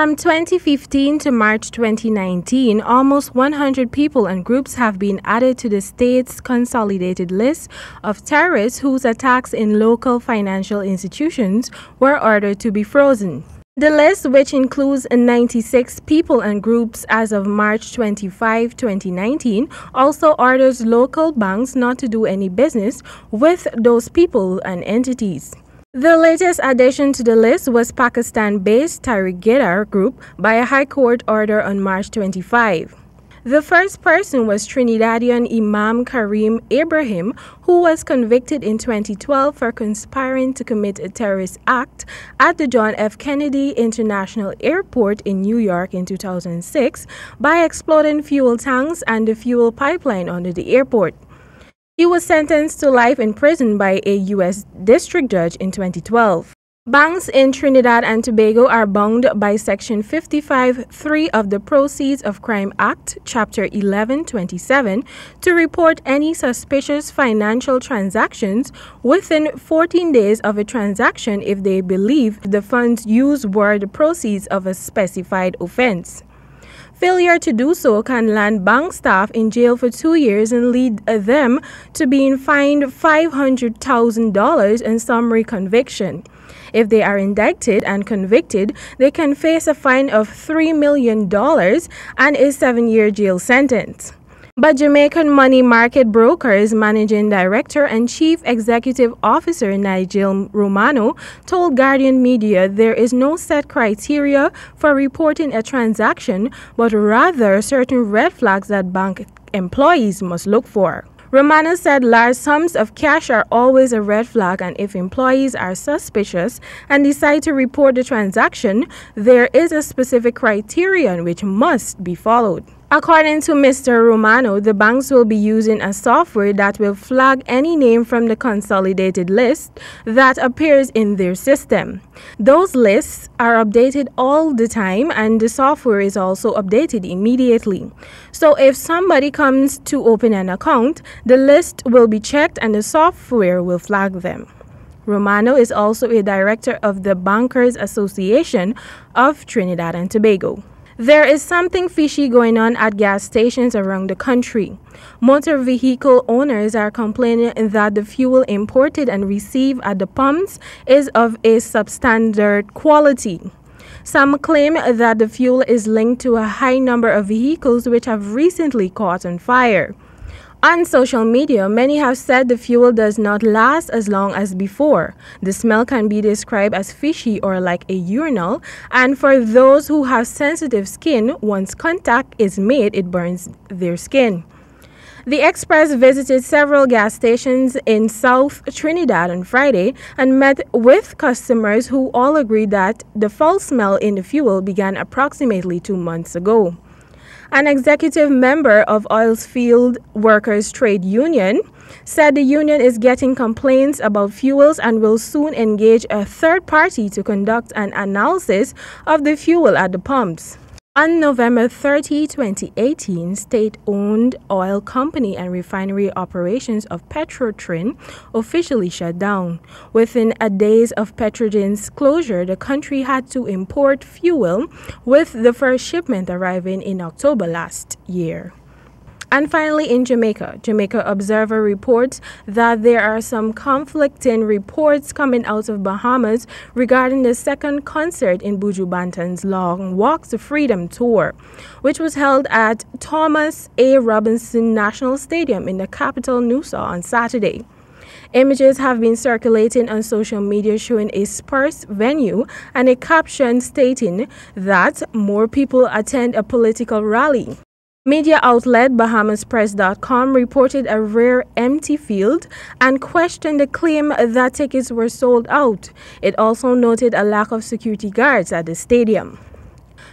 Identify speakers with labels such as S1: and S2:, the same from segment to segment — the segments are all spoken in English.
S1: From 2015 to March 2019, almost 100 people and groups have been added to the state's consolidated list of terrorists whose attacks in local financial institutions were ordered to be frozen. The list, which includes 96 people and groups as of March 25, 2019, also orders local banks not to do any business with those people and entities. The latest addition to the list was Pakistan-based Tariq Group by a High Court order on March 25. The first person was Trinidadian Imam Karim Ibrahim, who was convicted in 2012 for conspiring to commit a terrorist act at the John F. Kennedy International Airport in New York in 2006 by exploding fuel tanks and the fuel pipeline under the airport. He was sentenced to life in prison by a U.S. district judge in 2012. Banks in Trinidad and Tobago are bound by Section 55(3) of the Proceeds of Crime Act, Chapter 1127, to report any suspicious financial transactions within 14 days of a transaction if they believe the funds used were the proceeds of a specified offense. Failure to do so can land bank staff in jail for 2 years and lead them to being fined $500,000 and summary conviction. If they are indicted and convicted, they can face a fine of $3 million and a 7-year jail sentence. But Jamaican money market brokers managing director and chief executive officer Nigel Romano told Guardian Media there is no set criteria for reporting a transaction, but rather certain red flags that bank employees must look for. Romano said large sums of cash are always a red flag, and if employees are suspicious and decide to report the transaction, there is a specific criterion which must be followed. According to Mr. Romano, the banks will be using a software that will flag any name from the consolidated list that appears in their system. Those lists are updated all the time, and the software is also updated immediately. So if somebody comes to open an account, the list will be checked and the software will flag them. Romano is also a director of the Bankers Association of Trinidad and Tobago. There is something fishy going on at gas stations around the country. Motor vehicle owners are complaining that the fuel imported and received at the pumps is of a substandard quality. Some claim that the fuel is linked to a high number of vehicles which have recently caught on fire. On social media, many have said the fuel does not last as long as before. The smell can be described as fishy or like a urinal, and for those who have sensitive skin, once contact is made, it burns their skin. The Express visited several gas stations in South Trinidad on Friday and met with customers who all agreed that the foul smell in the fuel began approximately 2 months ago. An executive member of Oilfield Workers Trade Union said the union is getting complaints about fuels and will soon engage a third party to conduct an analysis of the fuel at the pumps. On November 30, 2018, state-owned oil company and refinery operations of Petrotrin officially shut down. Within a days of Petrotrin's closure, the country had to import fuel, with the first shipment arriving in October last year. And finally, in Jamaica, Jamaica Observer reports that there are some conflicting reports coming out of Bahamas regarding the second concert in Buju Banton's Long Walk to Freedom tour, which was held at Thomas A. Robinson National Stadium in the capital, Nassau, on Saturday. Images have been circulating on social media showing a sparse venue and a caption stating that more people attend a political rally. Media outlet BahamasPress.com reported a rare empty field and questioned the claim that tickets were sold out. It also noted a lack of security guards at the stadium.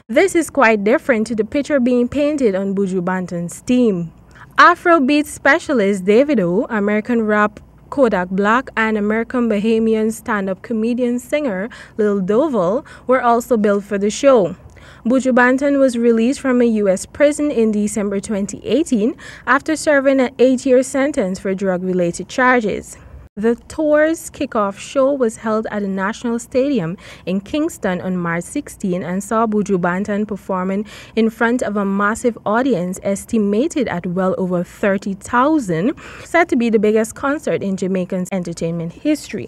S1: This is quite different to the picture being painted on Buju Banton's team. Afrobeat specialist Davido, American rap Kodak Black, and American Bahamian stand-up comedian singer Lil Duval were also billed for the show. Buju Banton was released from a U.S. prison in December 2018 after serving an 8-year sentence for drug-related charges. The tour's kickoff show was held at the National Stadium in Kingston on March 16 and saw Buju Banton performing in front of a massive audience estimated at well over 30,000, said to be the biggest concert in Jamaican entertainment history.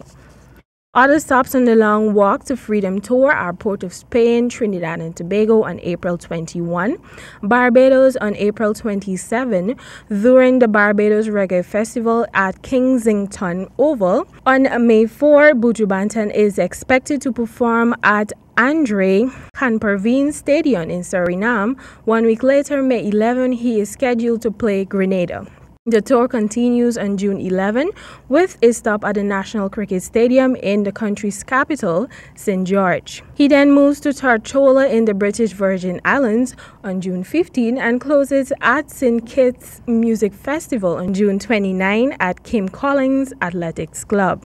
S1: Other stops on the Long Walk to Freedom Tour are Port of Spain, Trinidad and Tobago on April 21, Barbados on April 27, during the Barbados Reggae Festival at Kensington Oval. On May 4, Buju Banton is expected to perform at Andre Canperveen Stadium in Suriname. 1 week later, May 11, he is scheduled to play Grenada. The tour continues on June 11 with a stop at the National Cricket Stadium in the country's capital, St. George. He then moves to Tortola in the British Virgin Islands on June 15 and closes at St. Kitts Music Festival on June 29 at Kim Collins Athletics Club.